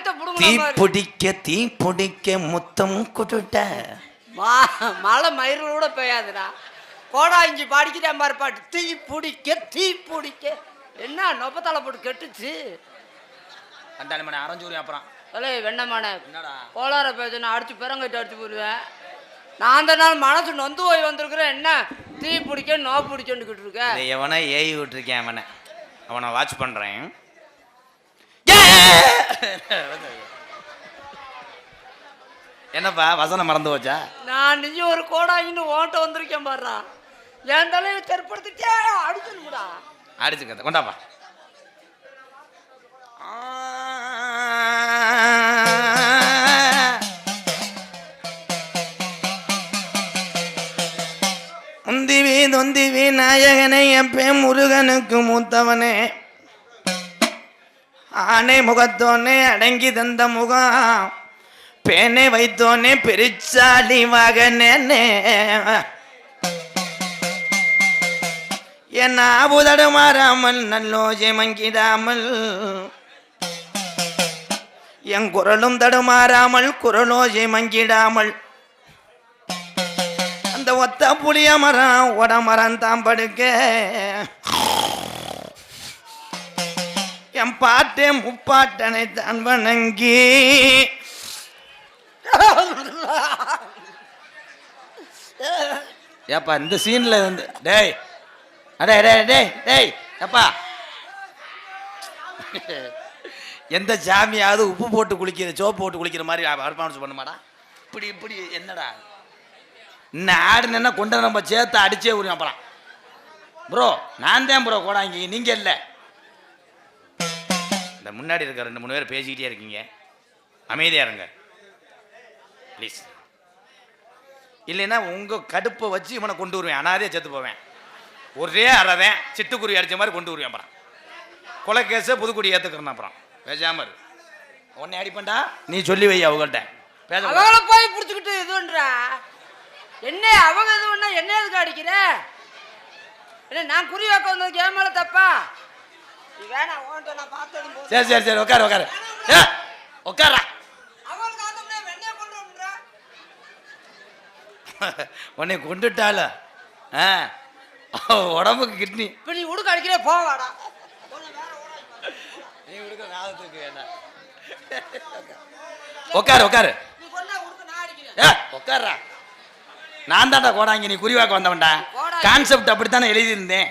பாயிண்ட புடுங்க. தீ பிடிக்க முத்தம் குட்டுட்ட. மழை மயிரோட பெய்யாதுடா. கோடா இஞ்சி பாடிக்கிறேன் மாதிரி பாட்டு. தீ பிடிக்க என்ன நொப்பத்தலை போட்டு கெட்டுச்சு. அந்த மணி அரைஞ்சூரி அப்புறம் வெண்ணமான கோளார பேசுனா அடிச்சு பெறங்கிட்டு அடிச்சு போடுவேன். நான் அந்த நாள் மனசு நொந்து போய் வந்திருக்கிறேன். என்ன தீ பிடிக்க நோ பிடிச்சுக்கிட்டு இருக்கேன். எவனை ஏவி விட்டுருக்கேன் அவனை வாட்ச் பண்றேன். என்னப்பா வசனம் மறந்து வச்சா? நான் நீ ஒரு கோடாயின்னு ஓட்ட வந்திருக்கேன் பாடுறா. என் தலையில தெற்படுத்திட்டே அடிச்சுடா. அடிச்சுக்க கொண்டாப்பா. தொந்திவி நாயகனை எப்பே முருகனுக்கு மூத்தவனே, ஆனை முகத்தோனே அடங்கி தந்த முகம், பேனை வைத்தோனே பெருச்சாலி மகனே, என் ஆபுதடுமாறாமல் நல்லோஜை மங்கிடாமல், என் குரலும் தடுமாறாமல் குரலோஜை மங்கிடாமல், அந்த ஒத்த புளிய மரம் உடமரம் தான் படுக்க, என் பாட்டே முப்பாட்டனை தான் வணங்கி, ஏப்பா இந்த சீன்ல வந்து டேய் அடே டேய் டேய் டேய் ஏப்பா, எந்த சாமியாவது உப்பு போட்டு குளிக்கிற சோப்பு போட்டு குளிக்கிற மாதிரி பர்ஃபார்மன்ஸ் பண்ணுமாடா? இப்படி என்னடா இன்னும் ஆடுனா கொண்ட நம்ம சேர்த்து அடிச்சே விடுவோம். அப்புறம் ப்ரோ நான் தான் ப்ரோ கோடாங்கி, நீங்க இல்லை. இந்த முன்னாடி இருக்க 2-3 பேர் பேசிக்கிட்டே இருக்கீங்க, அமைதியா இருங்க ப்ளீஸ். இல்லைன்னா உங்க கடுப்பை வச்சு இவனை கொண்டு வருவேன், அனாதே செத்து போவேன். ஒரே அறதேன் சிட்டுக்குருவி அடிச்ச மாதிரி கொண்டு வருவேன். அப்புறம் கொலை கேஸை புதுக்குடி ஏத்துக்கிறேன். அப்புறம் பேசாம இரு. உன்னை அடிப்பண்டா நீ சொல்லி வை அவங்கள்ட்ட. அவங்கள போய் பிடிச்சிக்கிட்டு இதுன்றா என்ன? அவங்க இது பண்ணா என்ன எதுக்கு அடிக்கிற? என்ன நான் குறி வைக்க வந்தது கேம் மேல தப்பா? வேணாம் ஓண்ட நான் பார்த்தது. சரி உட்காரு உட்காரா. அவங்களுக்கு ஆதம்னே வெண்ணே கொண்டுறா. உன்னை கொண்டுட்டால உடம்புக்கு கிட்னி. இப்ப நீ உடுக்க அடிக்கிறே போவாடா. நீ உடுக்க நாதத்துக்கு என்ன? உட்காரு. நீ கொண்டா உடுக்க நான் அடிக்கிறேன். உட்காரா. நான் தான்டா கோடாங்கி, நீ குறிவாக்க வந்தவன்டா. கான்செப்ட் அப்படித்தானே எழுதியிருந்தேன்.